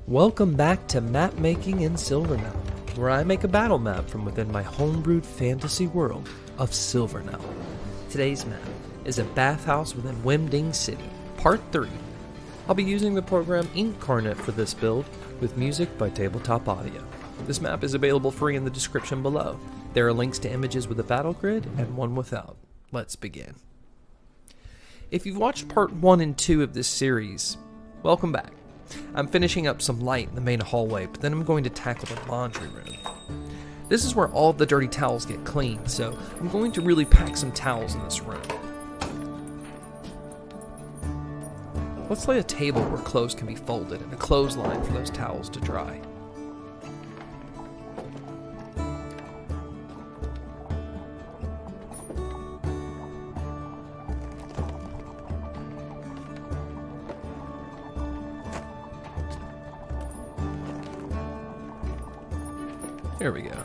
Welcome back to Map Making in Silvernell, where I make a battle map from within my homebrewed fantasy world of Silvernell. Today's map is a bathhouse within Wimding City, Part 3. I'll be using the program Inkarnate for this build, with music by Tabletop Audio. This map is available free in the description below. There are links to images with a battle grid and one without. Let's begin. If you've watched Part 1 and 2 of this series, welcome back. I'm finishing up some light in the main hallway, but then I'm going to tackle the laundry room. This is where all the dirty towels get cleaned, so I'm going to really pack some towels in this room. Let's lay a table where clothes can be folded and a clothesline for those towels to dry. There we go.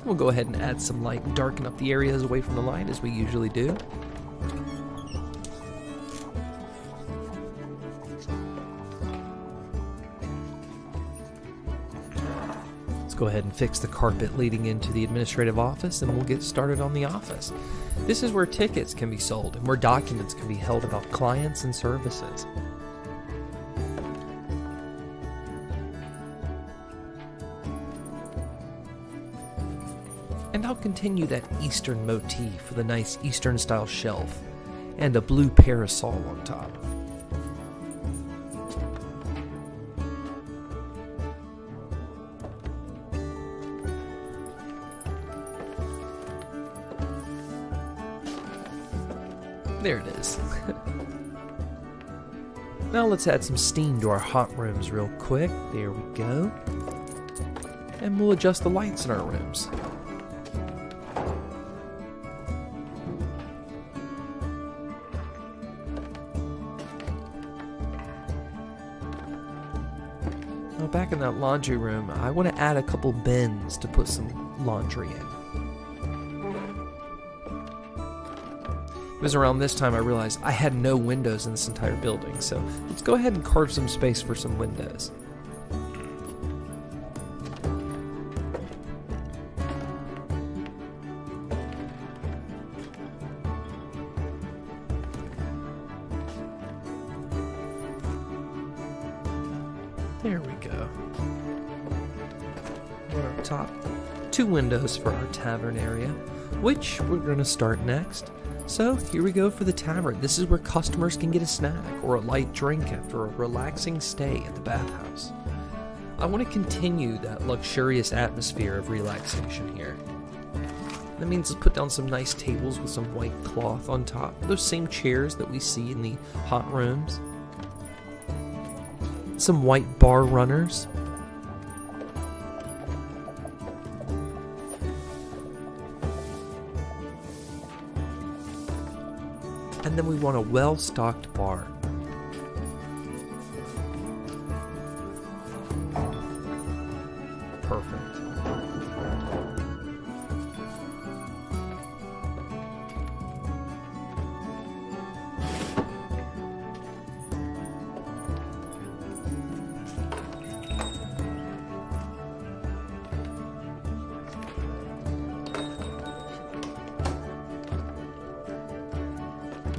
We'll go ahead and add some light and darken up the areas away from the light as we usually do. Let's go ahead and fix the carpet leading into the administrative office, and we'll get started on the office. This is where tickets can be sold and where documents can be held about clients and services. And I'll continue that Eastern motif with a nice Eastern style shelf and a blue parasol on top. There it is. Now let's add some steam to our hot rooms real quick. There we go. And we'll adjust the lights in our rooms. Now back in that laundry room, I want to add a couple bins to put some laundry in. It was around this time I realized I had no windows in this entire building, so let's go ahead and carve some space for some windows. There we go. We're up top. 2 windows for our tavern area, which we're going to start next. So here we go for the tavern. This is where customers can get a snack or a light drink after a relaxing stay at the bathhouse. I want to continue that luxurious atmosphere of relaxation here. That means let's put down some nice tables with some white cloth on top. Those same chairs that we see in the hot rooms. Some white bar runners. And then we want a well-stocked bar. Perfect.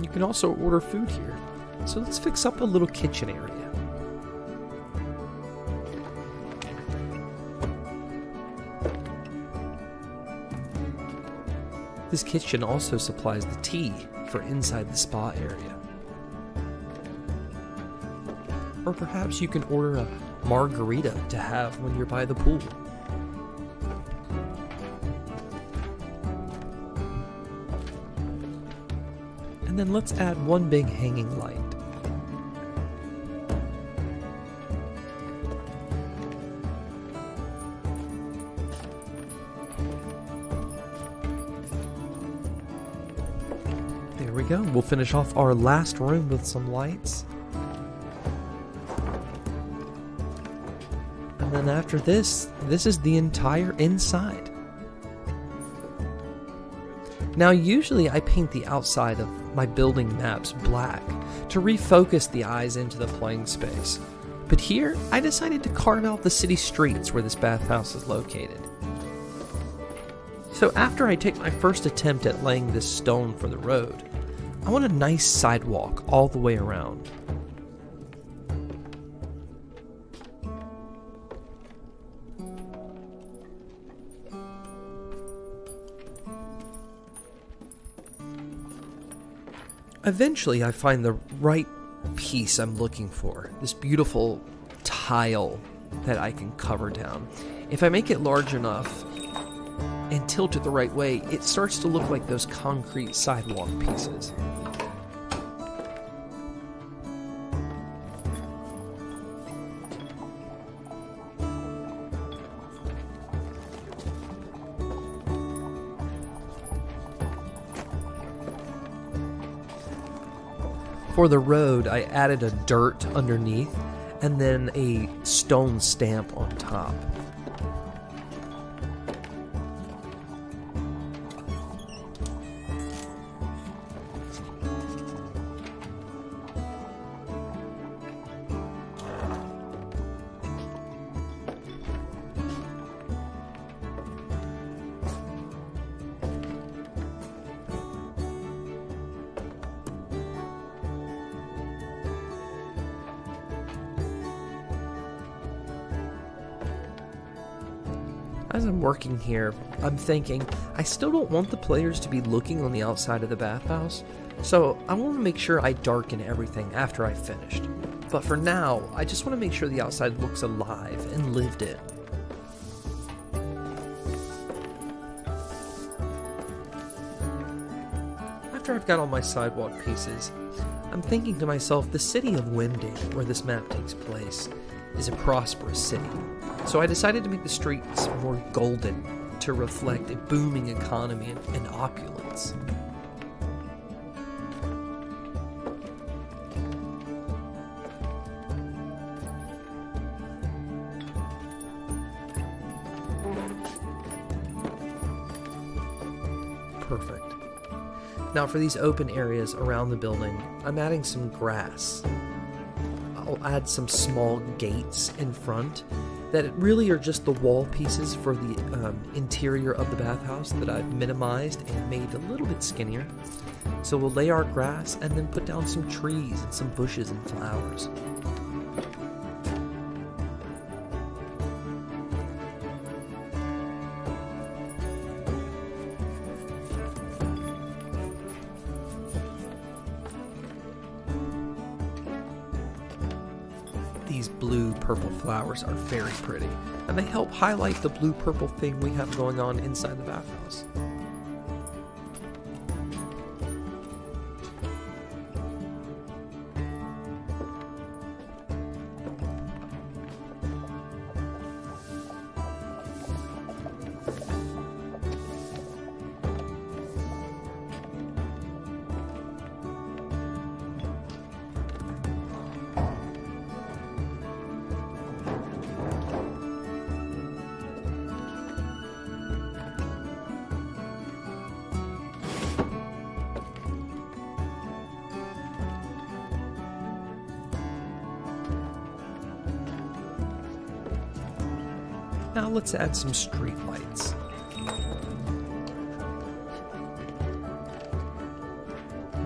You can also order food here. So let's fix up a little kitchen area. This kitchen also supplies the tea for inside the spa area. Or perhaps you can order a margarita to have when you're by the pool. And then let's add one big hanging light. There we go. We'll finish off our last room with some lights. And then after this is the entire inside. Now usually I paint the outside of my building maps black to refocus the eyes into the playing space. But here, I decided to carve out the city streets where this bathhouse is located. So after I take my first attempt at laying this stone for the road, I want a nice sidewalk all the way around. Eventually, I find the right piece I'm looking for, this beautiful tile that I can cover down. If I make it large enough and tilt it the right way, it starts to look like those concrete sidewalk pieces. For the road, I added a dirt underneath and then a stone stamp on top. As I'm working here, I'm thinking, I still don't want the players to be looking on the outside of the bathhouse, so I want to make sure I darken everything after I've finished. But for now, I just want to make sure the outside looks alive and lived in. After I've got all my sidewalk pieces, I'm thinking to myself, the city of Wimding, where this map takes place, is a prosperous city. So I decided to make the streets more golden to reflect a booming economy and opulence. Perfect. Now for these open areas around the building, I'm adding some grass. I'll add some small gates in front that really are just the wall pieces for the interior of the bathhouse that I've minimized and made a little bit skinnier. So we'll lay our grass and then put down some trees and some bushes and flowers. These blue-purple flowers are very pretty, and they help highlight the blue-purple thing we have going on inside the bathhouse. Now let's add some street lights.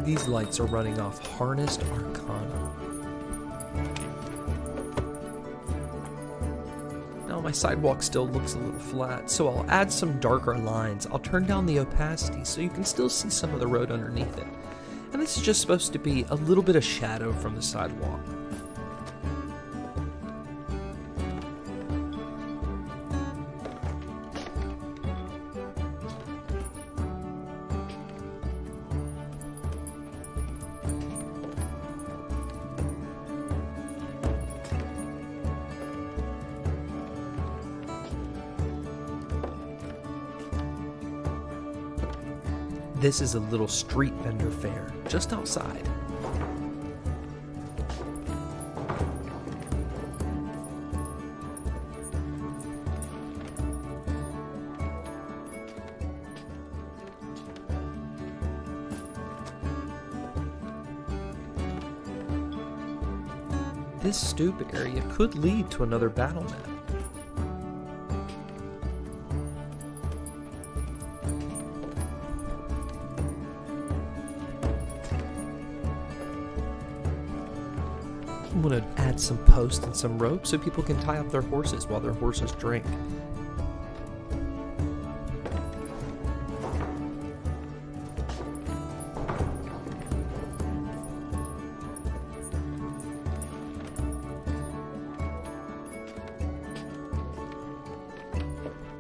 These lights are running off harnessed arcana. Now my sidewalk still looks a little flat, so I'll add some darker lines. I'll turn down the opacity so you can still see some of the road underneath it. And this is just supposed to be a little bit of shadow from the sidewalk. This is a little street vendor fair just outside. this stupid area could lead to another battle map. I'm going to add some posts and some rope so people can tie up their horses while their horses drink.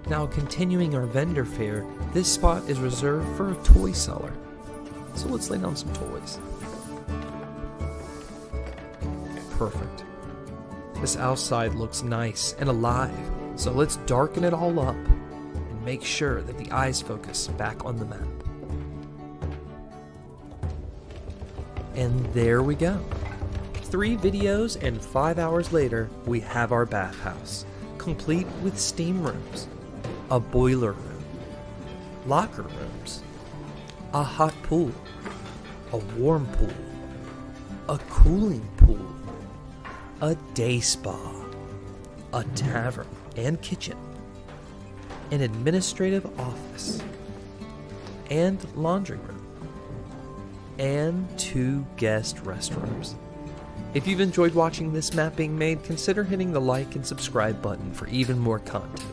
Now, continuing our vendor fair, this spot is reserved for a toy seller. So let's lay down some toys. Perfect. This outside looks nice and alive, so let's darken it all up and make sure that the eyes focus back on the map. And there we go. 3 videos and 5 hours later, we have our bathhouse, complete with steam rooms, a boiler room, locker rooms, a hot pool, a warm pool, a cooling pool, a day spa, a tavern and kitchen, an administrative office, and laundry room, and 2 guest restrooms. If you've enjoyed watching this map being made, consider hitting the like and subscribe button for even more content.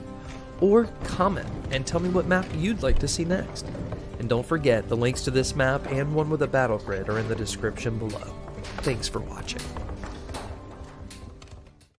Or comment and tell me what map you'd like to see next. And don't forget, the links to this map and one with a battle grid are in the description below. Thanks for watching.